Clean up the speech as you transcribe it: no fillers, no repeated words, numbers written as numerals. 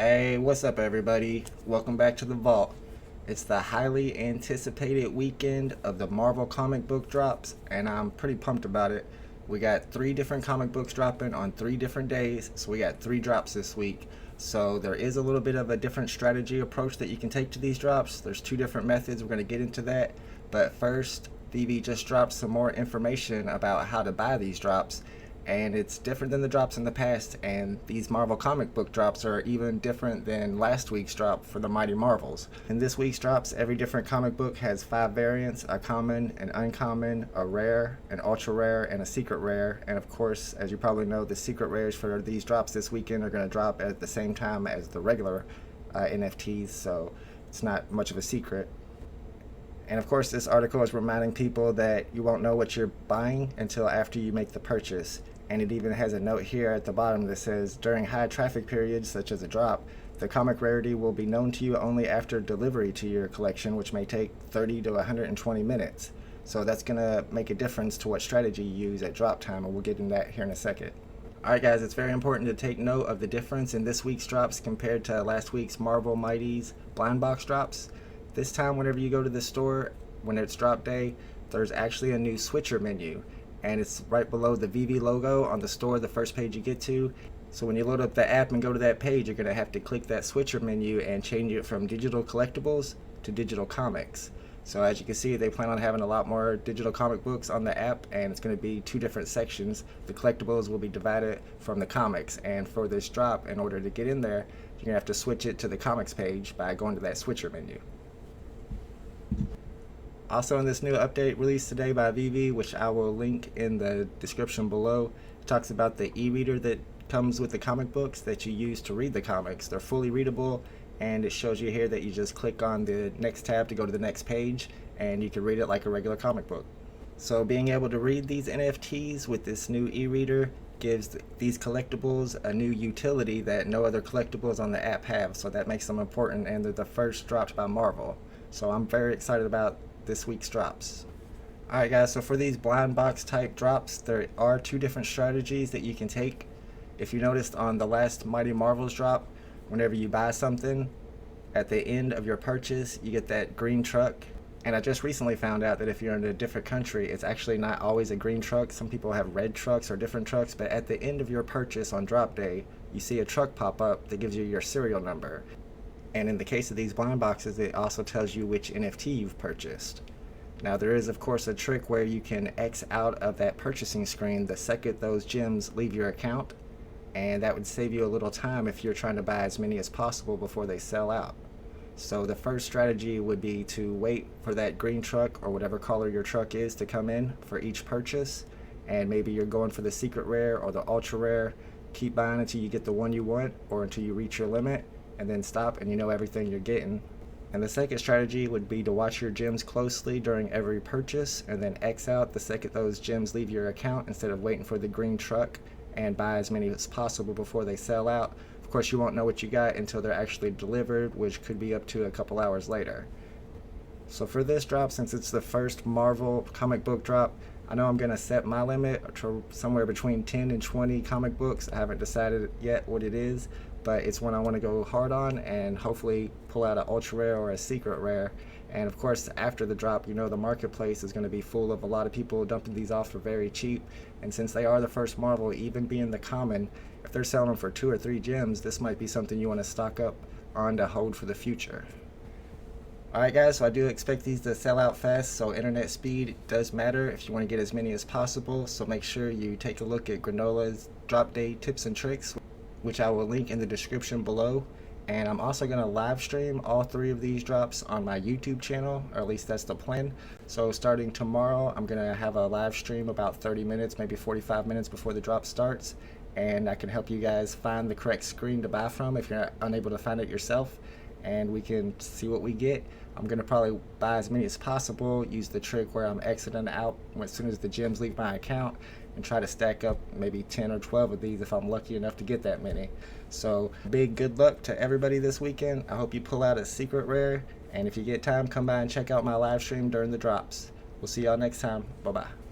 Hey, what's up, everybody? Welcome back to the Vault. It's the highly anticipated weekend of the Marvel comic book drops, and I'm pretty pumped about it. We got 3 different comic books dropping on 3 different days, so we got 3 drops this week. So there is a little bit of a different strategy approach that you can take to these drops. There's 2 different methods. We're going to get into that. But first, VeVe just dropped some more information about how to buy these drops, and it's different than the drops in the past, and these Marvel comic book drops are even different than last week's drop for the Mighty Marvels. In this week's drops, every different comic book has 5 variants: a common, an uncommon, a rare, an ultra rare, and a secret rare. And of course, as you probably know, the secret rares for these drops this weekend are going to drop at the same time as the regular NFTs, so it's not much of a secret. And of course, this article is reminding people that you won't know what you're buying until after you make the purchase. And it even has a note here at the bottom that says, during high traffic periods, such as a drop, the comic rarity will be known to you only after delivery to your collection, which may take 30 to 120 minutes. So that's going to make a difference to what strategy you use at drop time, and we'll get into that here in a second. Alright guys, it's very important to take note of the difference in this week's drops compared to last week's Marvel Mighty's blind box drops. This time, whenever you go to the store, when it's drop day, there's actually a new switcher menu, and it's right below the VeVe logo on the store, the first page you get to. So when you load up the app and go to that page, you're going to have to click that switcher menu and change it from digital collectibles to digital comics. So as you can see, they plan on having a lot more digital comic books on the app, and it's going to be 2 different sections. The collectibles will be divided from the comics, and for this drop, in order to get in there, you're going to have to switch it to the comics page by going to that switcher menu. Also, in this new update released today by VeVe, which I will link in the description below, it talks about the e-reader that comes with the comic books that you use to read the comics. They're fully readable, and it shows you here that you just click on the next tab to go to the next page, and you can read it like a regular comic book. So being able to read these NFTs with this new e-reader gives these collectibles a new utility that no other collectibles on the app have, so that makes them important, and they're the first dropped by Marvel. So I'm very excited about this week's drops. Alright guys, so for these blind box type drops, there are 2 different strategies that you can take. If you noticed on the last Mighty Marvels drop, whenever you buy something, at the end of your purchase, you get that green truck. And I just recently found out that if you're in a different country, it's actually not always a green truck. Some people have red trucks or different trucks, but at the end of your purchase on drop day, you see a truck pop up that gives you your serial number. And in the case of these blind boxes, it also tells you which NFT you've purchased. Now there is of course a trick where you can X out of that purchasing screen the second those gems leave your account, and that would save you a little time if you're trying to buy as many as possible before they sell out. So the first strategy would be to wait for that green truck or whatever color your truck is to come in for each purchase, and maybe you're going for the secret rare or the ultra rare. Keep buying until you get the one you want or until you reach your limit, and then stop and you know everything you're getting. And the second strategy would be to watch your gems closely during every purchase, and then X out the second those gems leave your account instead of waiting for the green truck, and buy as many as possible before they sell out. Of course, you won't know what you got until they're actually delivered, which could be up to a couple hours later. So for this drop, since it's the first Marvel comic book drop, I know I'm going to set my limit to somewhere between 10 and 20 comic books. I haven't decided yet what it is, but it's one I want to go hard on and hopefully pull out an ultra rare or a secret rare. And of course, after the drop, you know the marketplace is going to be full of a lot of people dumping these off for very cheap. And since they are the first Marvel, even being the common, if they're selling them for 2 or 3 gems, this might be something you want to stock up on to hold for the future. Alright guys, so I do expect these to sell out fast, so internet speed does matter if you want to get as many as possible. So make sure you take a look at Granola's drop day tips and tricks, which I will link in the description below. And I'm also going to live stream all 3 of these drops on my YouTube channel, or at least that's the plan. So starting tomorrow, I'm going to have a live stream about 30 minutes, maybe 45 minutes before the drop starts. And I can help you guys find the correct screen to buy from if you're unable to find it yourself. And we can see what we get. I'm going to probably buy as many as possible, use the trick where I'm exiting out as soon as the gems leave my account, and try to stack up maybe 10 or 12 of these if I'm lucky enough to get that many. So big good luck to everybody this weekend. I hope you pull out a secret rare, and if you get time, come by and check out my live stream during the drops. We'll see y'all next time. Bye bye.